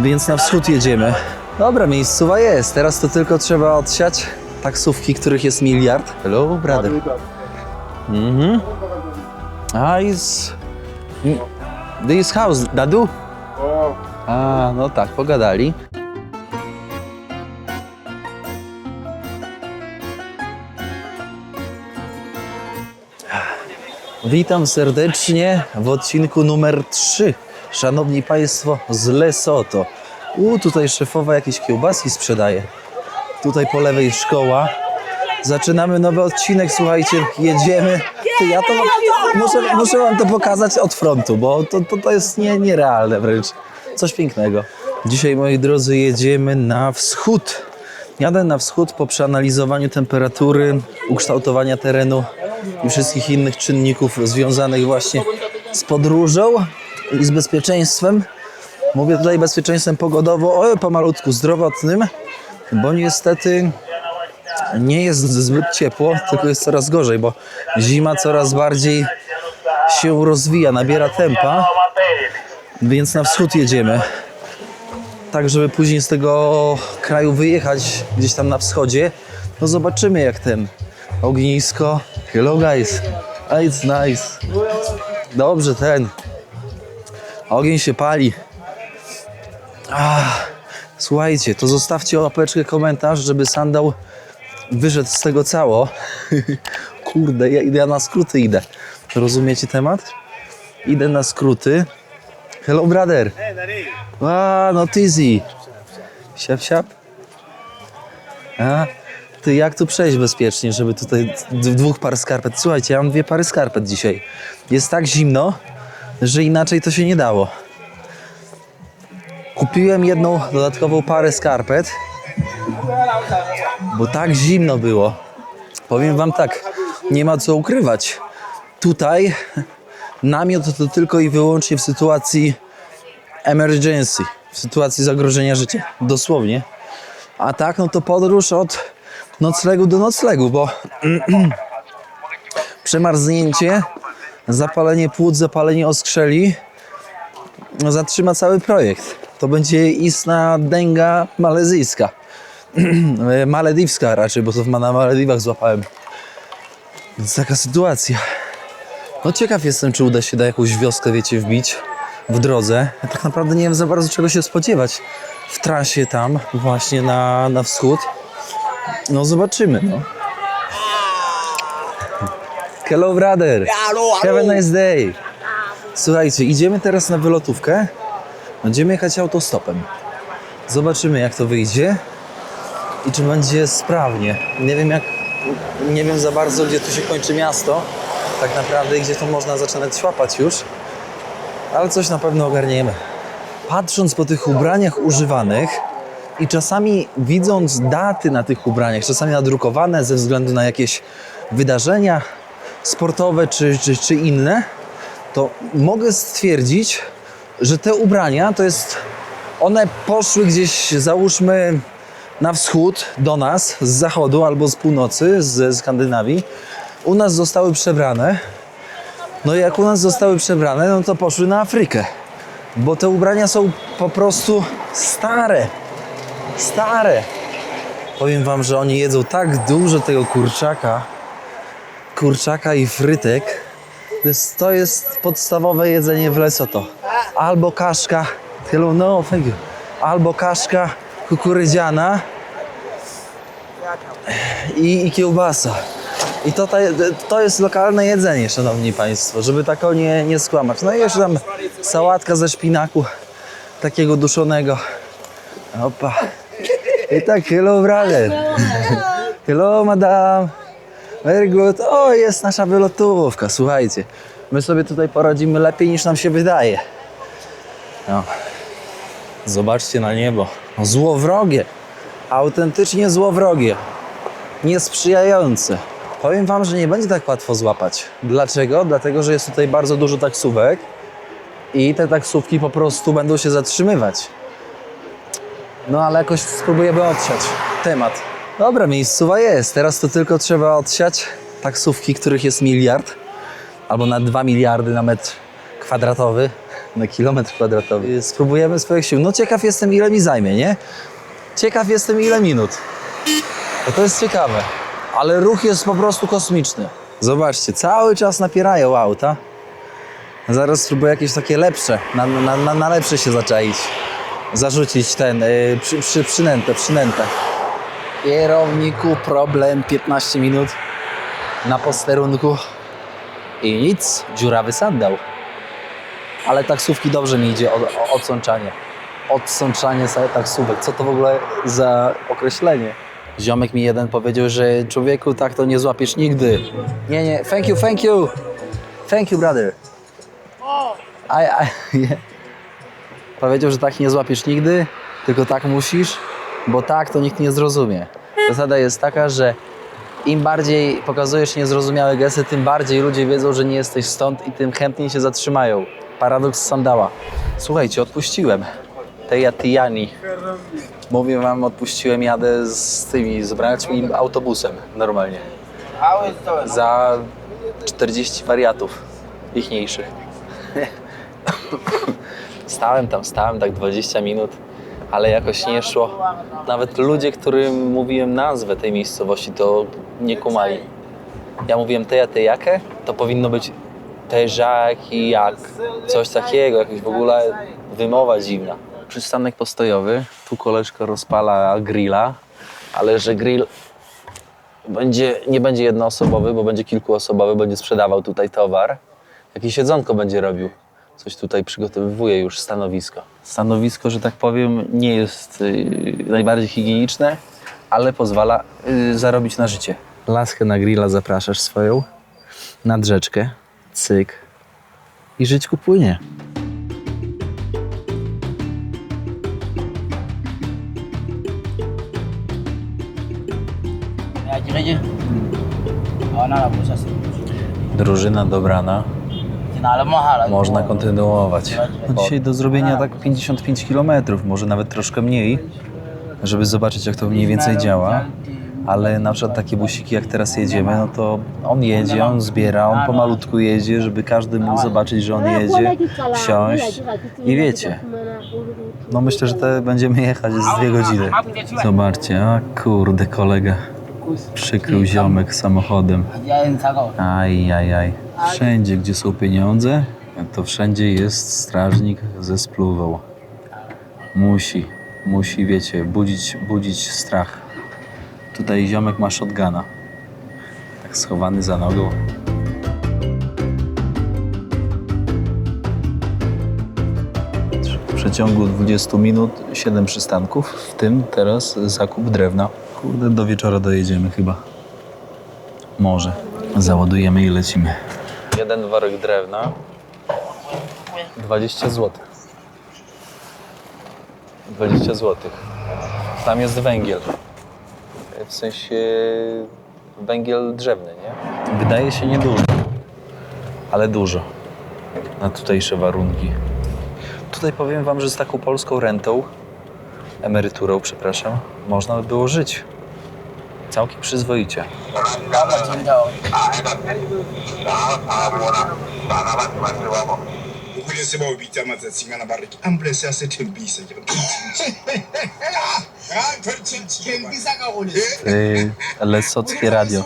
Więc na wschód jedziemy. Dobra, miejscowa jest. Teraz to tylko trzeba odsiać taksówki, których jest miliard. Hello, brother. This house, Dadu? A, no tak, pogadali. Witam serdecznie w odcinku numer 3. Szanowni Państwo z Lesotho. Tutaj szefowa jakieś kiełbaski sprzedaje. Tutaj po lewej szkoła. Zaczynamy nowy odcinek, słuchajcie, jedziemy. Ja to muszę wam to pokazać od frontu, bo to jest nierealne wręcz. Coś pięknego. Dzisiaj, moi drodzy, jedziemy na wschód. Jadę na wschód po przeanalizowaniu temperatury, ukształtowania terenu i wszystkich innych czynników związanych właśnie z podróżą i z bezpieczeństwem. Mówię tutaj bezpieczeństwem pogodowo, pomalutku zdrowotnym, bo niestety nie jest zbyt ciepło, tylko jest coraz gorzej, bo zima coraz bardziej się rozwija, nabiera tempa, więc na wschód jedziemy. Tak, żeby później z tego kraju wyjechać gdzieś tam na wschodzie, no zobaczymy jak ten ognisko. Hello guys, it's nice. Dobrze, ten ogień się pali. Słuchajcie, to zostawcie łapeczkę, komentarz, żeby sandał wyszedł z tego cało. Kurde, ja na skróty idę. Rozumiecie temat? Idę na skróty. Hello brother. No Tizi. Siap, siap. Ty, jak tu przejść bezpiecznie, żeby tutaj dwóch par skarpet. Słuchajcie, ja mam 2 pary skarpet dzisiaj. Jest tak zimno, że inaczej to się nie dało. Kupiłem jedną dodatkową parę skarpet, bo tak zimno było. Powiem wam tak, nie ma co ukrywać. Tutaj namiot to tylko i wyłącznie w sytuacji emergency, w sytuacji zagrożenia życia, dosłownie. A tak, no to podróż od noclegu do noclegu, bo przemarznięcie, zapalenie płuc, zapalenie oskrzeli zatrzyma cały projekt. To będzie istna dęga malezyjska. Malediwska raczej, bo to na Malediwach złapałem. Więc taka sytuacja. No ciekaw jestem, czy uda się do jakąś wioskę, wiecie, wbić w drodze. Ja tak naprawdę nie wiem za bardzo czego się spodziewać w trasie tam, właśnie na wschód. No zobaczymy, no. Hello brother. Have a nice day. Słuchajcie, idziemy teraz na wylotówkę. Będziemy jechać autostopem. Zobaczymy jak to wyjdzie i czy będzie sprawnie. Nie wiem za bardzo, gdzie tu się kończy miasto. Tak naprawdę, gdzie to można zaczynać łapać już. Ale coś na pewno ogarniemy. Patrząc po tych ubraniach używanych i czasami widząc daty na tych ubraniach, czasami nadrukowane ze względu na jakieś wydarzenia sportowe czy inne, to mogę stwierdzić, że te ubrania one poszły gdzieś, załóżmy, na wschód do nas, z zachodu albo z północy, ze Skandynawii. U nas zostały przebrane. No i jak u nas zostały przebrane, no to poszły na Afrykę. Bo te ubrania są po prostu stare. Stare. Powiem wam, że oni jedzą tak dużo tego kurczaka i frytek. To jest podstawowe jedzenie w Lesotho. Albo kaszka, thank you. Albo kaszka kukurydziana i kiełbasa. I to jest lokalne jedzenie, szanowni państwo, żeby tak nie skłamać. No i jeszcze tam sałatka ze szpinaku, takiego duszonego. Opa. I tak, hello brother. Hello madam. Very good. O, jest nasza wylotówka, słuchajcie. My sobie tutaj poradzimy lepiej niż nam się wydaje. No. Zobaczcie na niebo. Złowrogie. Autentycznie złowrogie. Niesprzyjające. Powiem wam, że nie będzie tak łatwo złapać. Dlaczego? Dlatego, że jest tutaj bardzo dużo taksówek i te taksówki po prostu będą się zatrzymywać. No ale jakoś spróbujemy odsiać temat. Dobra, miejscowa jest. Teraz to tylko trzeba odsiać taksówki, których jest miliard. Albo na 2 miliardy na metr kwadratowy. na kilometr kwadratowy. Spróbujemy swoich sił. No ciekaw jestem, ile mi zajmie, nie? Ciekaw jestem, ile minut. Bo to jest ciekawe. Ale ruch jest po prostu kosmiczny. Zobaczcie, cały czas napierają auta. Zaraz spróbuję jakieś takie lepsze, na lepsze się zaczaić. Zarzucić ten, przynętę. Kierowniku, problem, 15 minut na posterunku i nic, dziurawy sandał. Ale taksówki dobrze mi idzie, odsączanie. Odsączanie sobie taksówek, co to w ogóle za określenie? Ziomek mi jeden powiedział, że człowieku, tak to nie złapiesz nigdy. Nie, thank you brother. Yeah. Powiedział, że tak nie złapiesz nigdy, tylko tak musisz, bo tak to nikt nie zrozumie. Zasada jest taka, że im bardziej pokazujesz niezrozumiałe gesty, tym bardziej ludzie wiedzą, że nie jesteś stąd i tym chętniej się zatrzymają. Paradoks sandała. Słuchajcie, odpuściłem. Teja Tijani. Mówię wam, odpuściłem, jadę z braćmi autobusem normalnie. Za 40 wariatów ichniejszych. Stałem tak 20 minut, ale jakoś nie szło. Nawet ludzie, którym mówiłem nazwę tej miejscowości, to nie kumali. Ja mówiłem Tejakę, to powinno być Teżaki-jak. Coś takiego, jakaś w ogóle wymowa dziwna. Przystanek postojowy, tu koleżka rozpala grilla, ale że grill nie będzie jednoosobowy, bo będzie kilkuosobowy, będzie sprzedawał tutaj towar. Jakieś jedzonko będzie robił. Coś tutaj przygotowuje już stanowisko. Stanowisko, że tak powiem, nie jest najbardziej higieniczne, ale pozwala zarobić na życie. Laskę na grilla zapraszasz swoją, nad rzeczkę, cyk i żyćku płynie. Drużyna dobrana. Można kontynuować. No dzisiaj do zrobienia tak 55 km, może nawet troszkę mniej, żeby zobaczyć, jak to mniej więcej działa. Ale na przykład takie busiki, jak teraz jedziemy, no to on jedzie, on zbiera, on pomalutku jedzie, żeby każdy mógł zobaczyć, że on jedzie, wsiąść i wiecie. No myślę, że będziemy jechać z 2 godziny. Zobaczcie, a kurde, kolega przykrył ziomek samochodem. Ajajaj. Wszędzie, gdzie są pieniądze, to wszędzie jest strażnik ze spluwą. Musi, wiecie, budzić strach. Tutaj ziomek ma shotguna. Tak schowany za nogą. W przeciągu 20 minut 7 przystanków, w tym teraz zakup drewna. Kurde, do wieczora dojedziemy chyba. Może. Załadujemy i lecimy. Jeden worek drewna 20 zł. 20 zł. Tam jest węgiel. W sensie węgiel drzewny, nie? Wydaje się niedużo, ale dużo na tutejsze warunki. Tutaj powiem wam, że z taką polską rentą, emeryturą, przepraszam, można by było żyć. Całkiem przyzwoicie. Lesotkie radio.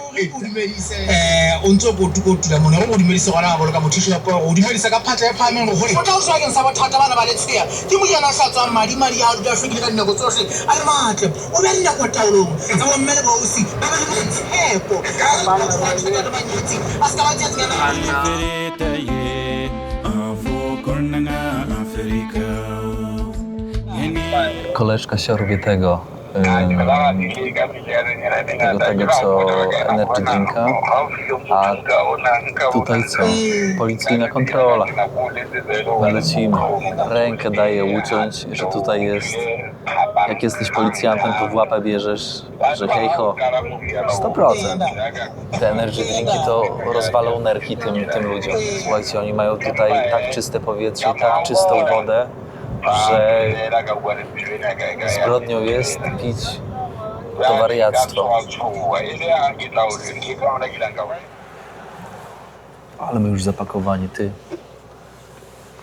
Koleżka siorwie tego co energy drinka, a tutaj co? Policyjna kontrola. Lecimy. Rękę daje uciąć, że tutaj jest, jak jesteś policjantem, to w łapę bierzesz, że hej ho, 100%. Te energy drinki to rozwalą nerki tym ludziom. Słuchajcie, oni mają tutaj tak czyste powietrze i tak czystą wodę, że zbrodnią jest pić to wariactwo. Ale my już zapakowani, ty.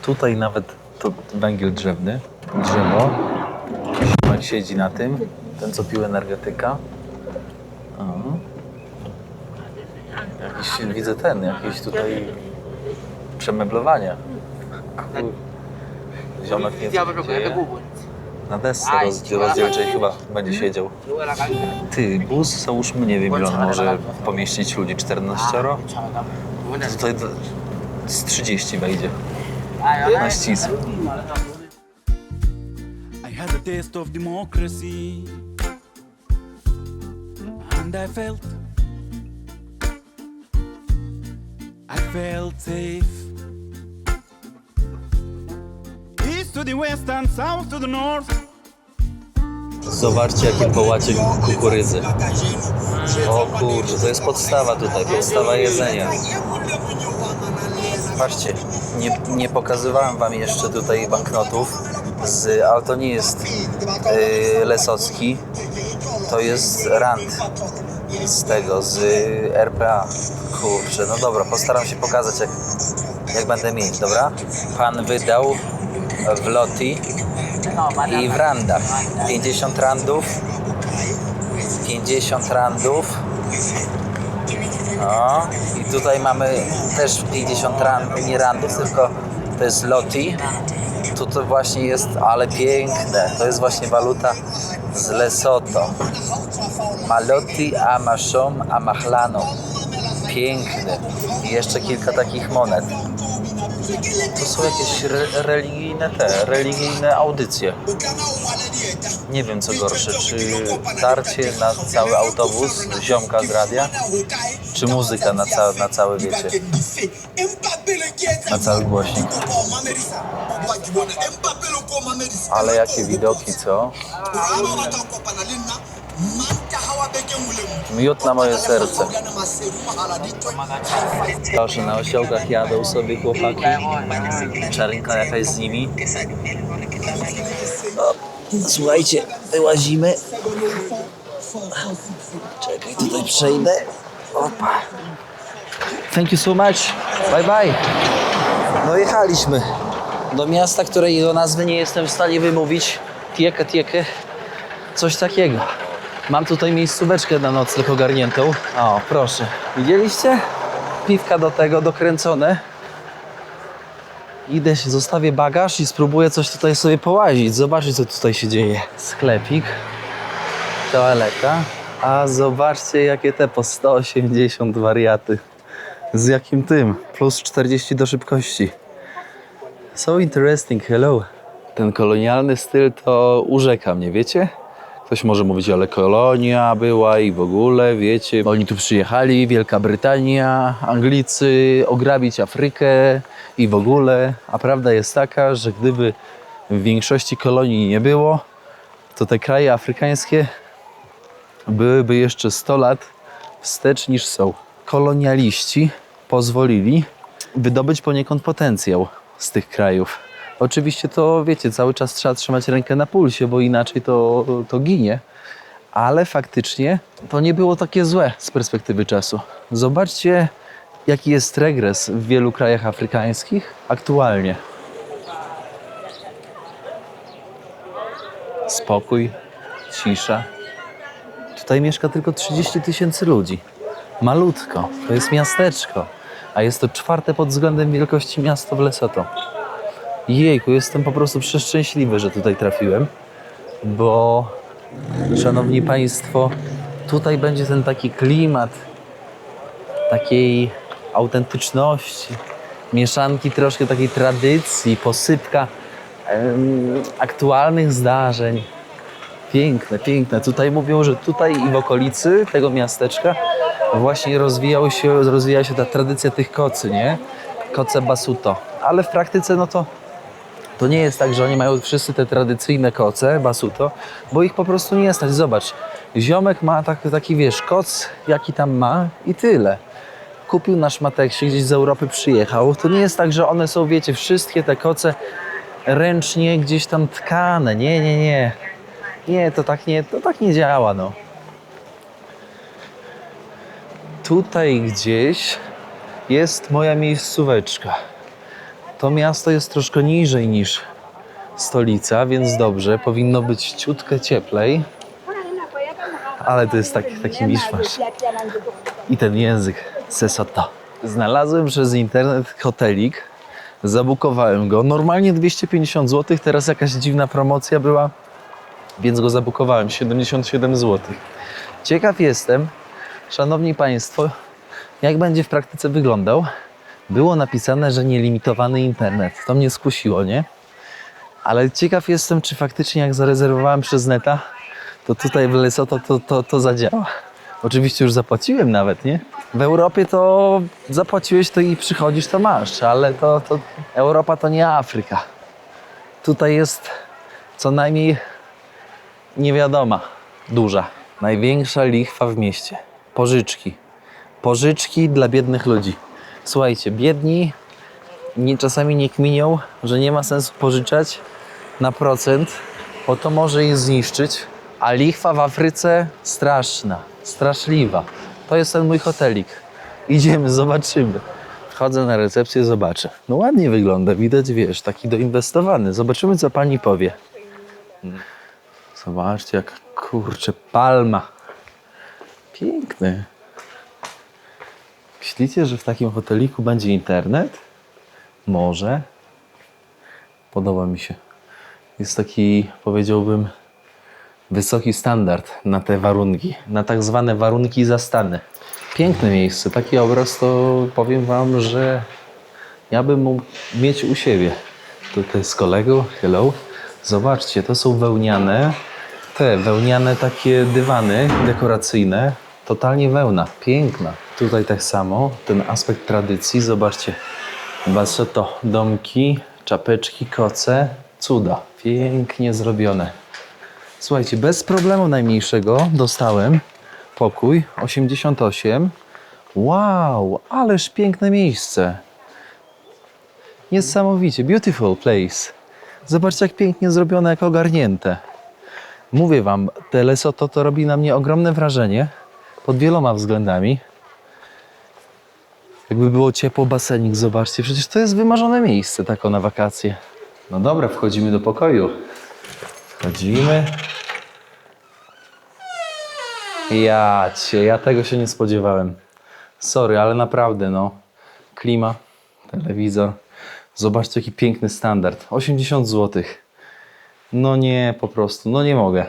Tutaj nawet to węgiel drzewny, drzewo. Ziomek siedzi na tym, ten co pił energetyka. O. Jakiś, widzę jakieś tutaj przemeblowanie. Ziomek nie dzieje. Na desce rozdzielczej chyba będzie siedział. Ty, bus załóżmy, nie wiem ile on może pomieścić ludzi, 14? Tutaj z 30 wejdzie. Na ścisł. I had a taste of democracy and I felt safe. East to the west and south to the north. Zobaczcie jaki połacie kukurydzy. O kurczę, to jest podstawa tutaj, podstawa jedzenia. Patrzcie, nie pokazywałem wam jeszcze tutaj banknotów, ale to nie jest lesocki, to jest rand z RPA. Kurczę, no dobra, postaram się pokazać jak będę mieć, dobra? Pan wydał w loti i w randach 50 randów. No i tutaj mamy też 50 nie randów, tylko to jest loti. To właśnie jest, ale piękne. To jest właśnie waluta z Lesotho. Maloti, Amashom, Amachlano. Piękny. I jeszcze kilka takich monet. To są jakieś religijne audycje. Nie wiem co gorsze, czy tarcie na cały autobus ziomka z radia, czy muzyka na cały, wiecie, na cały głośnik. Ale jakie widoki, co? Miód na moje serce. Proszę, na osiołkach jadą sobie chłopaki. Czarynka jakaś z nimi. O, słuchajcie, wyłazimy. Czekaj, tutaj przejdę. Opa. Thank you so much. Bye bye. Dojechaliśmy do miasta, której do nazwy nie jestem w stanie wymówić. Tieke. Coś takiego. Mam tutaj miejscóweczkę na nocleg ogarniętą. O, proszę. Widzieliście? Piwka do tego dokręcone. Idę się, zostawię bagaż i spróbuję coś tutaj sobie połazić. Zobaczyć co tutaj się dzieje. Sklepik. Toaleta. A zobaczcie jakie te po 180 wariaty. Z jakim tym? Plus 40 do szybkości. So interesting, hello. Ten kolonialny styl to urzeka mnie, wiecie? Ktoś może mówić, ale kolonia była i w ogóle, wiecie, oni tu przyjechali, Wielka Brytania, Anglicy, ograbić Afrykę i w ogóle. A prawda jest taka, że gdyby w większości kolonii nie było, to te kraje afrykańskie byłyby jeszcze 100 lat wstecz niż są. Kolonialiści pozwolili wydobyć poniekąd potencjał z tych krajów. Oczywiście to, wiecie, cały czas trzeba trzymać rękę na pulsie, bo inaczej to ginie. Ale faktycznie to nie było takie złe z perspektywy czasu. Zobaczcie, jaki jest regres w wielu krajach afrykańskich aktualnie. Spokój, cisza. Tutaj mieszka tylko 30 000 ludzi. Malutko, to jest miasteczko. A jest to 4. pod względem wielkości miasto w Lesotho. Jejku, jestem po prostu przeszczęśliwy, że tutaj trafiłem, bo, szanowni państwo, tutaj będzie ten taki klimat takiej autentyczności, mieszanki troszkę takiej tradycji, posypka aktualnych zdarzeń. Piękne, piękne. Tutaj mówią, że tutaj i w okolicy tego miasteczka właśnie rozwijała się ta tradycja tych kocy, nie? Koce Basuto. Ale w praktyce no to nie jest tak, że oni mają wszyscy te tradycyjne koce Basuto, bo ich po prostu nie stać. Zobacz, ziomek ma taki wiesz, koc jaki tam ma i tyle. Kupił na szmateksie, gdzieś z Europy przyjechał. To nie jest tak, że one są, wiecie, wszystkie te koce ręcznie gdzieś tam tkane. Nie. Nie, to tak nie działa, no. Tutaj gdzieś jest moja miejscóweczka. To miasto jest troszkę niżej niż stolica, więc dobrze, powinno być ciutkę cieplej. Ale to jest taki miszmasz. I ten język, Lesotho. Znalazłem przez internet hotelik, zabukowałem go. Normalnie 250 zł, teraz jakaś dziwna promocja była, więc go zabukowałem, 77 zł. Ciekaw jestem, szanowni państwo, jak będzie w praktyce wyglądał. Było napisane, że nielimitowany internet. To mnie skusiło, nie? Ale ciekaw jestem, czy faktycznie jak zarezerwowałem przez neta, to tutaj w Lesotho to zadziała. Oczywiście już zapłaciłem nawet, nie? W Europie to zapłaciłeś to i przychodzisz, to masz, ale to Europa to nie Afryka. Tutaj jest co najmniej niewiadoma, duża. Największa lichwa w mieście. Pożyczki. Pożyczki dla biednych ludzi. Słuchajcie, biedni czasami nie kminią, że nie ma sensu pożyczać na procent, bo to może ich zniszczyć. A lichwa w Afryce straszna, straszliwa. To jest ten mój hotelik. Idziemy, zobaczymy. Wchodzę na recepcję, zobaczę. No ładnie wygląda, widać, wiesz, taki doinwestowany. Zobaczymy, co pani powie. Zobaczcie, jak kurczę, palma. Piękny. Myślicie, że w takim hoteliku będzie internet? Może. Podoba mi się. Jest taki, powiedziałbym, wysoki standard na te warunki, na tak zwane warunki zastane. Piękne miejsce. Taki obraz to powiem wam, że ja bym mógł mieć u siebie. Tutaj z kolegą, hello. Zobaczcie, to są wełniane, takie dywany dekoracyjne. Totalnie wełna, piękna. Tutaj tak samo, ten aspekt tradycji. Zobaczcie, Lesotho, domki, czapeczki, koce, cuda. Pięknie zrobione. Słuchajcie, bez problemu najmniejszego dostałem pokój 88. Wow, ależ piękne miejsce. Niesamowicie, beautiful place. Zobaczcie, jak pięknie zrobione, jak ogarnięte. Mówię wam, te Lesotho to robi na mnie ogromne wrażenie pod wieloma względami. Jakby było ciepło, basenik, zobaczcie, przecież to jest wymarzone miejsce tako na wakacje. No dobra, wchodzimy do pokoju. Wchodzimy. Ja tego się nie spodziewałem. Sorry, ale naprawdę, no. Klima, telewizor. Zobaczcie, jaki piękny standard. 80 zł. No nie, po prostu, no nie mogę.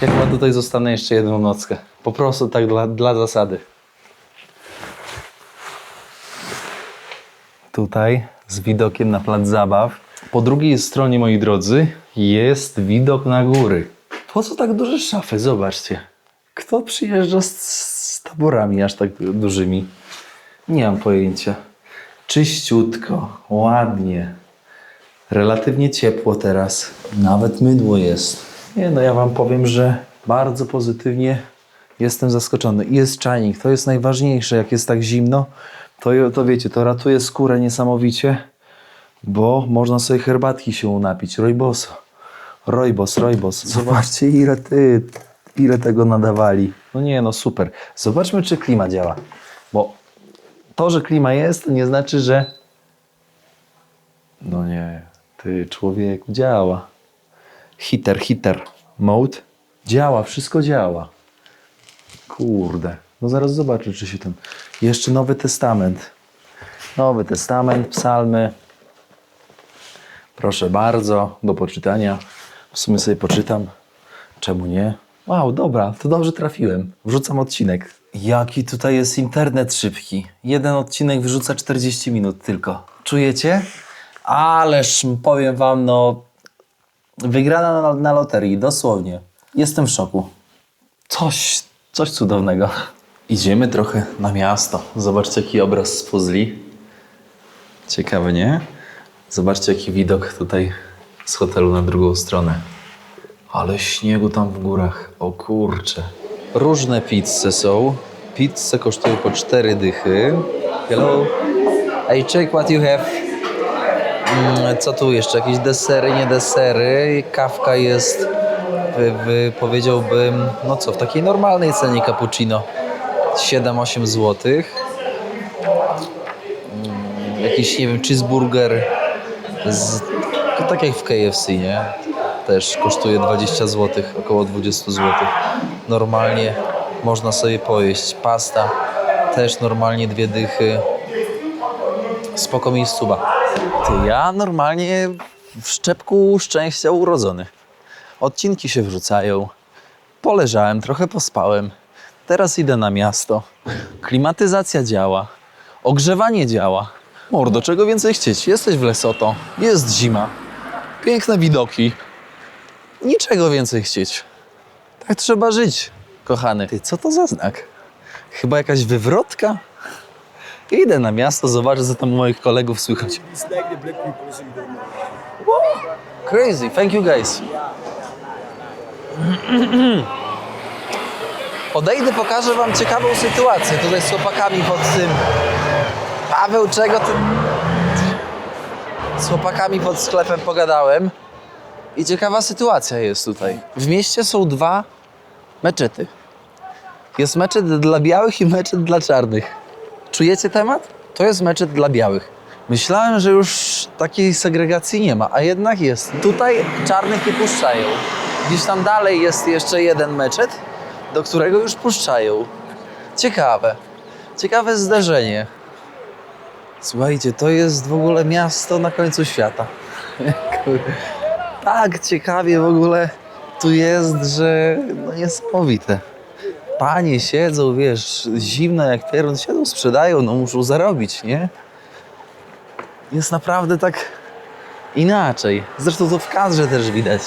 Ja chyba tutaj zostanę jeszcze jedną nockę. Po prostu tak dla zasady. Tutaj z widokiem na plac zabaw. Po drugiej stronie, moi drodzy, jest widok na góry. Po co tak duże szafy? Zobaczcie. Kto przyjeżdża z taborami aż tak dużymi? Nie mam pojęcia. Czyściutko, ładnie. Relatywnie ciepło teraz. Nawet mydło jest. Nie no, ja wam powiem, że bardzo pozytywnie jestem zaskoczony. I jest czajnik, to jest najważniejsze. Jak jest tak zimno, to wiecie, to ratuje skórę niesamowicie, bo można sobie herbatki się napić. Rooibos. Zobaczcie, ile tego nadawali. No nie, no super. Zobaczmy, czy klima działa. Bo to, że klima jest, to nie znaczy, że... No nie, ty człowieku, działa. Heater mode. Działa, wszystko działa. Kurde. No zaraz zobaczę, czy się ten... Jeszcze Nowy Testament. Nowy Testament, psalmy. Proszę bardzo, do poczytania. W sumie sobie poczytam. Czemu nie? Wow, dobra, to dobrze trafiłem. Wrzucam odcinek. Jaki tutaj jest internet szybki. Jeden odcinek wyrzuca 40 minut tylko. Czujecie? Ależ powiem wam, no... Wygrana na loterii, dosłownie. Jestem w szoku. Coś cudownego. Idziemy trochę na miasto. Zobaczcie, jaki obraz z puzli. Ciekawe, nie? Zobaczcie, jaki widok tutaj z hotelu na drugą stronę. Ale śniegu tam w górach. O kurcze. Różne pizze są. Pizze kosztują po 4 dychy. Hello. I check what you have. Co tu jeszcze? Jakieś desery, nie desery. Kawka jest, powiedziałbym, no co, w takiej normalnej cenie cappuccino. 7-8 zł. jakiś, nie wiem, cheeseburger, tak jak w KFC, nie? Też kosztuje 20 zł, około 20 zł. Normalnie można sobie pojeść. Pasta też normalnie 2 dychy. Spoko miejscowa. Ja normalnie w szczepku szczęścia urodzony. Odcinki się wrzucają. Poleżałem, trochę pospałem. Teraz idę na miasto. Klimatyzacja działa. Ogrzewanie działa. Mordo, czego więcej chcieć? Jesteś w Lesotho. Jest zima. Piękne widoki. Niczego więcej chcieć. Tak trzeba żyć, kochany. Ty, co to za znak? Chyba jakaś wywrotka? Idę na miasto, zobaczę, co tam u moich kolegów słychać. It's like the black people, so you don't know. Crazy, thank you guys. Podejdę, pokażę wam ciekawą sytuację tutaj z chłopakami pod tym. Paweł, czego ty... Z chłopakami pod sklepem pogadałem i ciekawa sytuacja jest tutaj. W mieście są 2 meczety. Jest meczet dla białych i meczet dla czarnych. Czujecie temat? To jest meczet dla białych. Myślałem, że już takiej segregacji nie ma, a jednak jest. Tutaj czarnych nie puszczają. Gdzieś tam dalej jest jeszcze jeden meczet, do którego już puszczają. Ciekawe. Ciekawe zdarzenie. Słuchajcie, to jest w ogóle miasto na końcu świata. Tak ciekawie w ogóle tu jest, że no niesamowite. Panie siedzą, wiesz, zimno jak pierun, siedzą, sprzedają, no muszą zarobić, nie? Jest naprawdę tak inaczej. Zresztą to w kadrze też widać.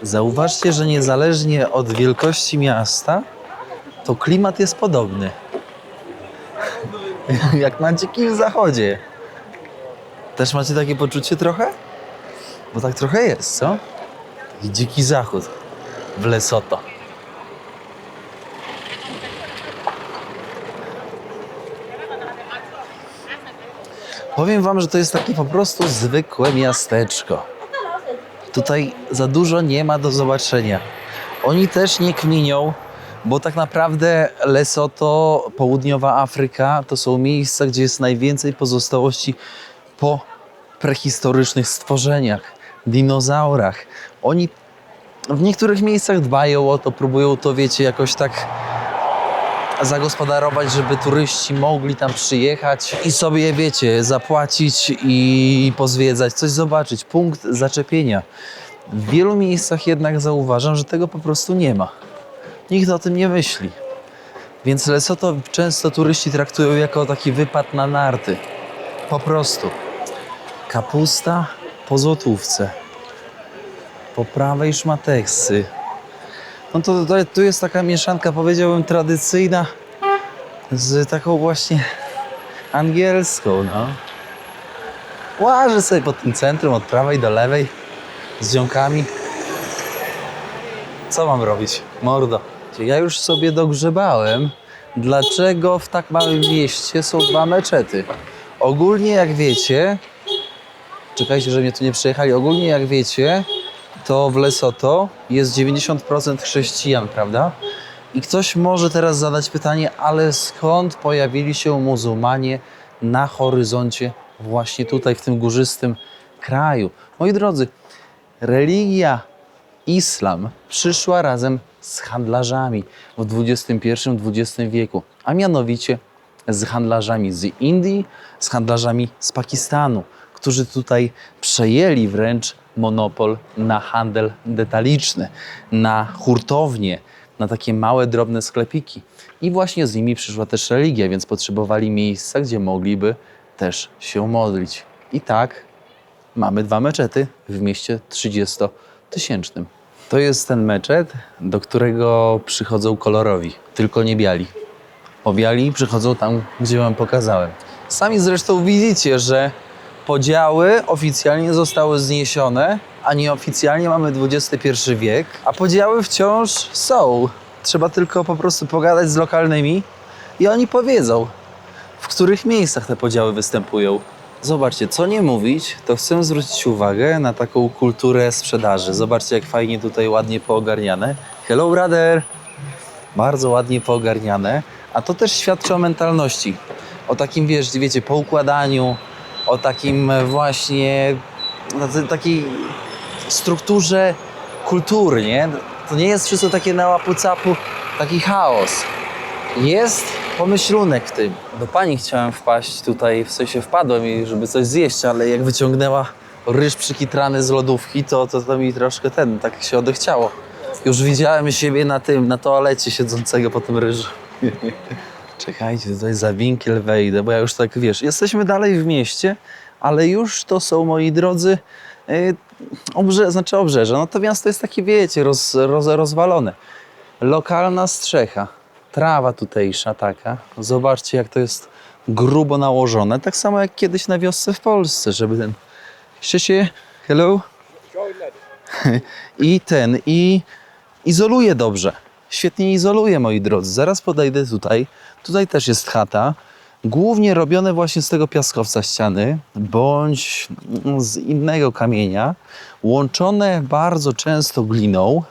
Zauważcie, że niezależnie od wielkości miasta, to klimat jest podobny. Jak na dzikim zachodzie. Też macie takie poczucie trochę? Bo tak trochę jest, co? Taki dziki zachód w Lesotho. Powiem wam, że to jest takie po prostu zwykłe miasteczko. Tutaj za dużo nie ma do zobaczenia. Oni też nie kminią, bo tak naprawdę Lesotho, Południowa Afryka to są miejsca, gdzie jest najwięcej pozostałości po prehistorycznych stworzeniach, dinozaurach. Oni w niektórych miejscach dbają o to, próbują to, wiecie, jakoś tak zagospodarować, żeby turyści mogli tam przyjechać i sobie, wiecie, zapłacić i pozwiedzać, coś zobaczyć, punkt zaczepienia. W wielu miejscach jednak zauważam, że tego po prostu nie ma. Nikt o tym nie myśli. Więc Lesotho często turyści traktują jako taki wypad na narty. Po prostu. Kapusta po złotówce. Po prawej szmateksy. No to tu jest taka mieszanka, powiedziałbym, tradycyjna z taką właśnie angielską, no. Łażę sobie po tym centrum od prawej do lewej z ziomkami. Co mam robić? Mordo. Ja już sobie dogrzebałem, dlaczego w tak małym mieście są 2 meczety. Ogólnie jak wiecie, czekajcie, że mnie tu nie przejechali, ogólnie jak wiecie, to w Lesotho jest 90% chrześcijan, prawda? I ktoś może teraz zadać pytanie, ale skąd pojawili się muzułmanie na horyzoncie właśnie tutaj, w tym górzystym kraju? Moi drodzy, religia islam przyszła razem z handlarzami w XXI-XX wieku, a mianowicie z handlarzami z Indii, z handlarzami z Pakistanu, którzy tutaj przejęli wręcz monopol na handel detaliczny, na hurtownie, na takie małe, drobne sklepiki. I właśnie z nimi przyszła też religia, więc potrzebowali miejsca, gdzie mogliby też się modlić. I tak mamy 2 meczety w mieście 30-tysięcznym. To jest ten meczet, do którego przychodzą kolorowi, tylko nie biali. Bo biali przychodzą tam, gdzie wam pokazałem. Sami zresztą widzicie, że podziały oficjalnie zostały zniesione, a nieoficjalnie mamy XXI wiek, a podziały wciąż są. Trzeba tylko po prostu pogadać z lokalnymi i oni powiedzą, w których miejscach te podziały występują. Zobaczcie, co nie mówić, to chcę zwrócić uwagę na taką kulturę sprzedaży. Zobaczcie, jak fajnie tutaj ładnie poogarniane. Hello, brother! Bardzo ładnie poogarniane, a to też świadczy o mentalności. o takim, wiecie, poukładaniu, o takim właśnie, takiej strukturze kultury, nie? To nie jest wszystko takie na łapu-capu, taki chaos. Jest pomyślunek w tym. Do pani chciałem wpaść tutaj, w sensie wpadłem i żeby coś zjeść, ale jak wyciągnęła ryż przykitrany z lodówki, to mi troszkę tak się odechciało. Już widziałem siebie na toalecie siedzącego po tym ryżu. Czekajcie, tutaj za winkiel wejdę, bo ja już tak, jesteśmy dalej w mieście, ale już to są, moi drodzy, obrzeża. No to miasto jest takie, wiecie, rozwalone. Lokalna strzecha, trawa tutejsza taka. Zobaczcie, jak to jest grubo nałożone. Tak samo jak kiedyś na wiosce w Polsce, żeby ten... Cześć, hello? I izoluje dobrze. Świetnie izoluje, moi drodzy. Zaraz podejdę tutaj. Tutaj też jest chata. Głównie robione właśnie z tego piaskowca ściany, bądź z innego kamienia. Łączone bardzo często gliną,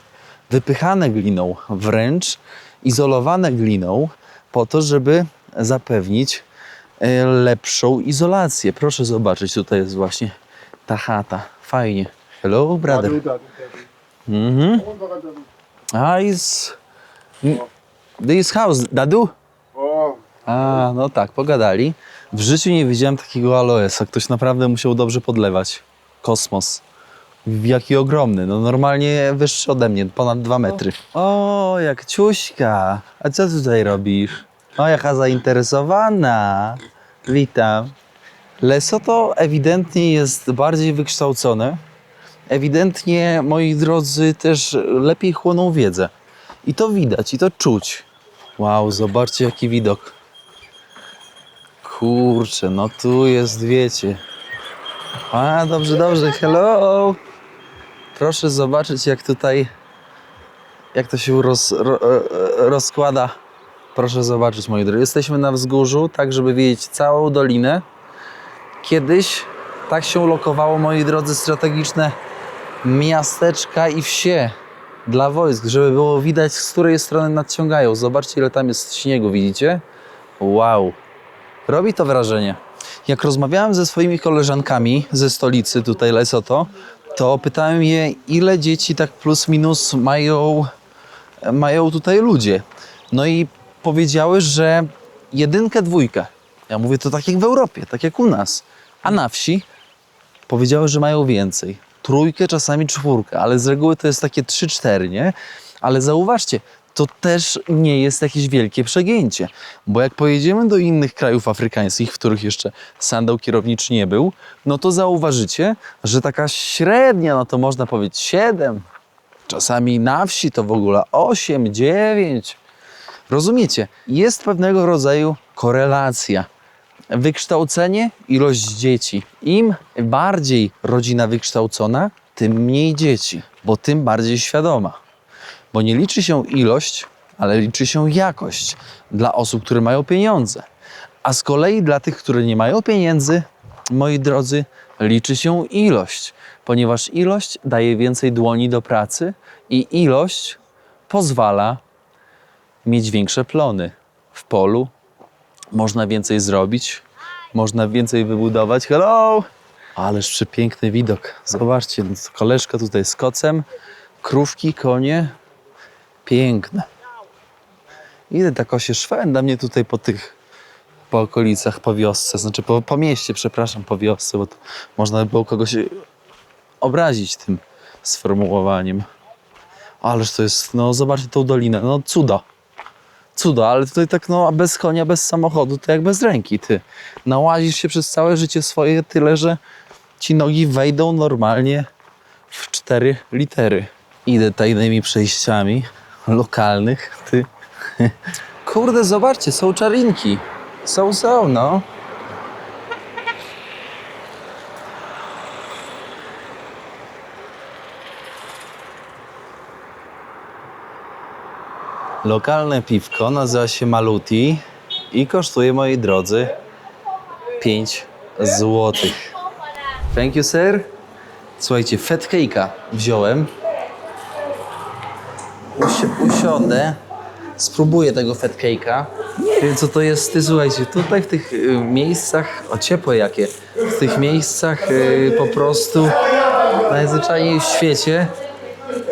wypychane gliną wręcz, izolowane gliną po to, żeby zapewnić lepszą izolację. Proszę zobaczyć, tutaj jest właśnie ta chata. Fajnie. Hello, brother. This house, Dadu? A, no tak, pogadali. W życiu nie widziałem takiego aloesa. Ktoś naprawdę musiał dobrze podlewać. Kosmos. Jaki ogromny. No normalnie wyższy ode mnie, ponad 2 metry. O, jak ciuśka. A co tutaj robisz? O, jaka zainteresowana. Witam. Lesotho ewidentnie jest bardziej wykształcone. Ewidentnie, moi drodzy, też lepiej chłoną wiedzę. I to widać, i to czuć. Wow, zobaczcie jaki widok. Kurczę, no tu jest, wiecie. A, dobrze, hello. Proszę zobaczyć, jak tutaj, jak to się rozkłada. Proszę zobaczyć, moi drodzy. Jesteśmy na wzgórzu, tak żeby widzieć całą dolinę. Kiedyś tak się lokowało, moi drodzy, strategiczne miasteczka i wsie dla wojsk, żeby było widać, z której strony nadciągają. Zobaczcie, ile tam jest śniegu, widzicie? Wow. Robi to wrażenie. Jak rozmawiałem ze swoimi koleżankami ze stolicy tutaj Lesotho, to pytałem je, ile dzieci tak plus minus mają tutaj ludzie. No i powiedziały, że 1, 2. Ja mówię, to tak jak w Europie, tak jak u nas. A na wsi powiedziały, że mają więcej. 3, czasami 4, ale z reguły to jest takie 3, 4, nie? Ale zauważcie, to też nie jest jakieś wielkie przegięcie, bo jak pojedziemy do innych krajów afrykańskich, w których jeszcze sandał kierowniczy nie był, no to zauważycie, że taka średnia, no to można powiedzieć 7, czasami na wsi to w ogóle 8, 9. Rozumiecie? Jest pewnego rodzaju korelacja. Wykształcenie, ilość dzieci. Im bardziej rodzina wykształcona, tym mniej dzieci, bo tym bardziej świadoma. Bo nie liczy się ilość, ale liczy się jakość dla osób, które mają pieniądze. A z kolei dla tych, które nie mają pieniędzy, moi drodzy, liczy się ilość, ponieważ ilość daje więcej dłoni do pracy i ilość pozwala mieć większe plony w polu. Można więcej zrobić, można więcej wybudować. Hello! Ależ przepiękny widok. Zobaczcie, koleżka tutaj z kocem, krówki, konie. Piękne. Idę tak się szwenda mnie tutaj po okolicach, po wiosce, znaczy po mieście, przepraszam, po wiosce, bo to można by było kogoś obrazić tym sformułowaniem. Ależ to jest, no zobaczcie tą dolinę, no cudo. Cudo, ale tutaj tak no bez konia, bez samochodu, to jak bez ręki, ty. Nałazisz się przez całe życie swoje tyle, że ci nogi wejdą normalnie w 4 litery. Idę tajnymi przejściami lokalnych, ty. Kurde, zobaczcie, są czarinki. Są, no. Lokalne piwko nazywa się Maluti i kosztuje, moi drodzy, 5 złotych. Thank you, sir. Słuchajcie, fat cake'a wziąłem. Usiądę, Spróbuję tego fat cake'a. Nie wiem co to jest, słuchajcie, tutaj w tych miejscach, o ciepłe jakie, w tych miejscach po prostu najzwyczajniej w świecie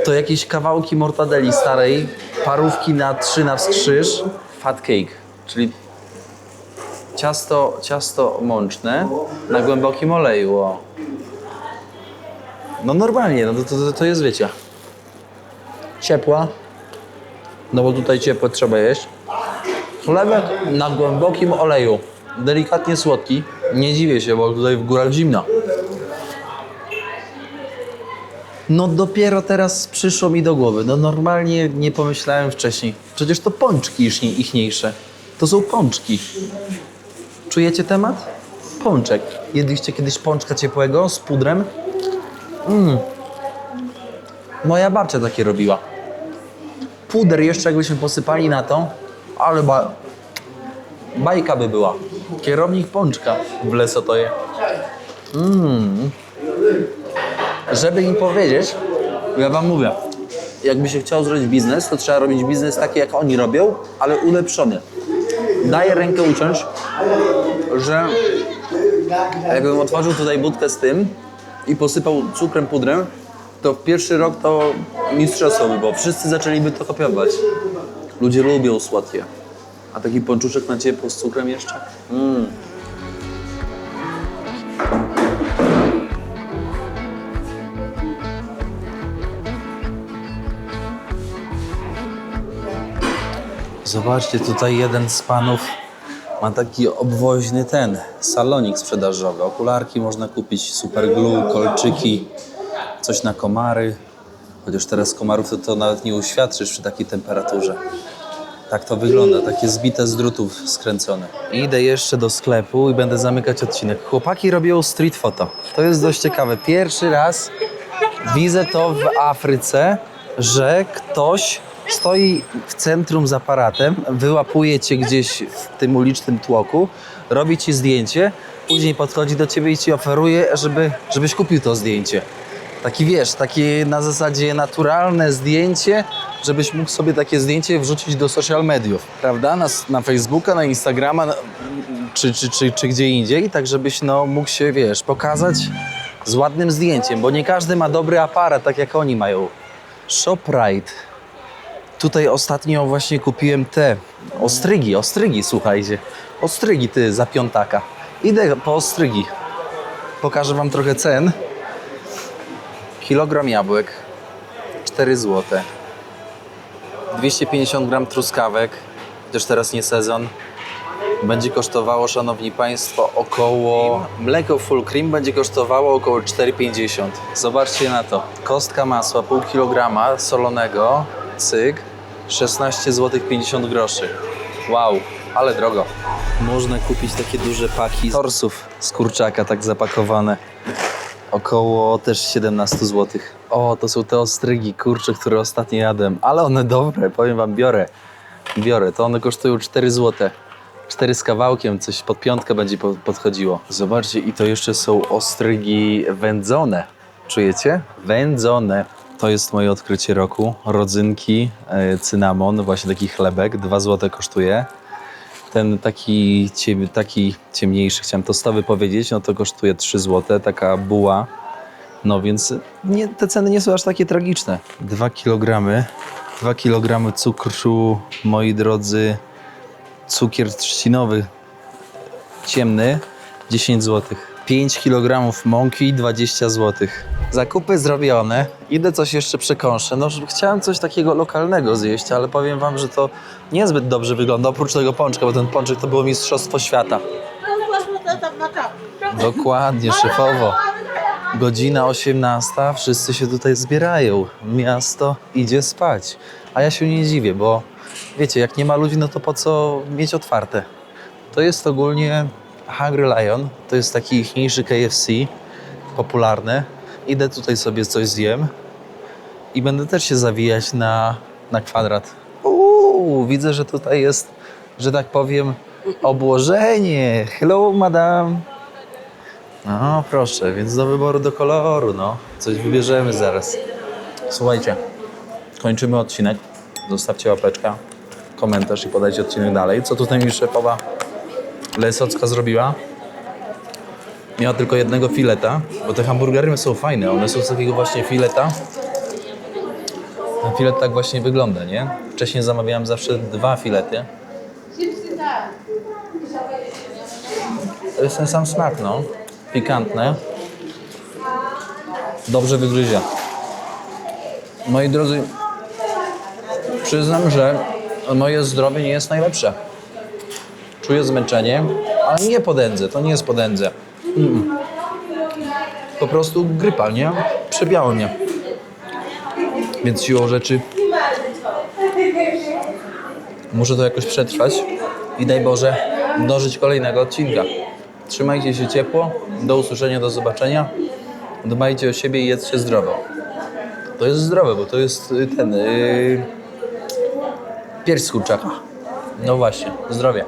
to jakieś kawałki mortadeli starej, parówki na 3 na wskrzyż, fat cake, czyli ciasto mączne na głębokim oleju. O. No normalnie, no to jest, wiecie, ciepła, no bo tutaj ciepłe trzeba jeść. Chlebek na głębokim oleju, delikatnie słodki, nie dziwię się, bo tutaj w górach zimno. No dopiero teraz przyszło mi do głowy, no normalnie nie pomyślałem wcześniej. Przecież to pączki ichniejsze, to są pączki. Czujecie temat? Pączek. Jedliście kiedyś pączka ciepłego z pudrem? Moja babcia takie robiła. Puder jeszcze jakbyśmy posypali na to, ale bajka by była. Kierownik pączka w Lesotoje. Żeby im powiedzieć, ja wam mówię, jakby się chciał zrobić biznes, to trzeba robić biznes taki jak oni robią, ale ulepszony. Daję rękę uciąć, że jakbym otworzył tutaj budkę z tym i posypał cukrem, pudrem, to w pierwszy rok to mistrzostwo by było. Wszyscy zaczęliby to kopiować. Ludzie lubią słodkie. A taki pączuszek na ciepło z cukrem jeszcze? Zobaczcie, tutaj jeden z panów ma taki obwoźny salonik sprzedażowy. Okularki można kupić, super glue, kolczyki, coś na komary. Chociaż teraz komarów to nawet nie uświadczysz przy takiej temperaturze. Tak to wygląda, takie zbite z drutów skręcone. Idę jeszcze do sklepu i będę zamykać odcinek. Chłopaki robią street photo. To jest dość ciekawe. Pierwszy raz widzę to w Afryce, że ktoś stoi w centrum z aparatem, wyłapuje cię gdzieś w tym ulicznym tłoku, robi ci zdjęcie, później podchodzi do ciebie i ci oferuje, żebyś kupił to zdjęcie. Taki wiesz, takie na zasadzie naturalne zdjęcie, żebyś mógł sobie takie zdjęcie wrzucić do social mediów, prawda? Na Facebooka, na Instagrama, czy gdzie indziej, tak żebyś mógł się, wiesz, pokazać z ładnym zdjęciem, bo nie każdy ma dobry aparat, tak jak oni mają. ShopRite. Tutaj ostatnio właśnie kupiłem te ostrygi, słuchajcie. Ostrygi za piątaka. Idę po ostrygi. Pokażę wam trochę cen. Kilogram jabłek, 4 zł. 250 gram truskawek, chociaż teraz nie sezon. Będzie kosztowało, szanowni państwo, około... Mleko full cream będzie kosztowało około 4,50. Zobaczcie na to. Kostka masła, pół kilograma solonego, cyk, 16 zł 50 groszy. Wow, ale drogo. Można kupić takie duże paki torsów z kurczaka, tak zapakowane. Około też 17 zł. O, to są te ostrygi, kurcze, które ostatnio jadłem. Ale one dobre, powiem wam, biorę. To one kosztują 4 zł. 4 z kawałkiem, coś pod piątkę będzie podchodziło. Zobaczcie, i to jeszcze są ostrygi wędzone. Czujecie? Wędzone. To jest moje odkrycie roku. Rodzynki, cynamon, właśnie taki chlebek, 2 zł kosztuje. Ten taki ciemniejszy, chciałem tostowy powiedzieć, no to kosztuje 3 zł, taka buła. No więc te ceny nie są aż takie tragiczne. 2 kg cukru, moi drodzy, cukier trzcinowy ciemny, 10 zł. 5 kg mąki, 20 zł. Zakupy zrobione, idę coś jeszcze przekąszę. No, chciałem coś takiego lokalnego zjeść, ale powiem wam, że to niezbyt dobrze wygląda, oprócz tego pączka, bo ten pączek to było mistrzostwo świata. Dokładnie, szefowo. Godzina 18, wszyscy się tutaj zbierają. Miasto idzie spać. A ja się nie dziwię, bo wiecie, jak nie ma ludzi, no to po co mieć otwarte? To jest ogólnie Hungry Lion, to jest taki ichniejszy KFC, popularny. Idę tutaj sobie coś zjem i będę też się zawijać na kwadrat. Widzę, że tutaj jest, że tak powiem, obłożenie. Hello, madam. No, proszę, więc do wyboru, do koloru, no. Coś wybierzemy zaraz. Słuchajcie, kończymy odcinek. Zostawcie łapeczka. komentarz i podajcie odcinek dalej. Co tutaj mi szefowa Lesocka zrobiła? Miała tylko jednego fileta, bo te hamburgery są fajne. One są z takiego właśnie fileta. Ten filet tak właśnie wygląda, nie? Wcześniej zamawiałem zawsze 2 filety. To jest ten sam smak, no. Pikantne. Dobrze wygryzie. Moi drodzy, przyznam, że moje zdrowie nie jest najlepsze. Czuję zmęczenie, ale nie podędzę, to nie jest podędzę. Po prostu grypa, nie? Przebiało mnie. Więc siłą rzeczy muszę to jakoś przetrwać i daj Boże dożyć kolejnego odcinka. Trzymajcie się ciepło, do usłyszenia, do zobaczenia. Dbajcie o siebie i jedzcie zdrowo. To jest zdrowe, bo to jest ten pierś z kurczaka. No właśnie, zdrowie.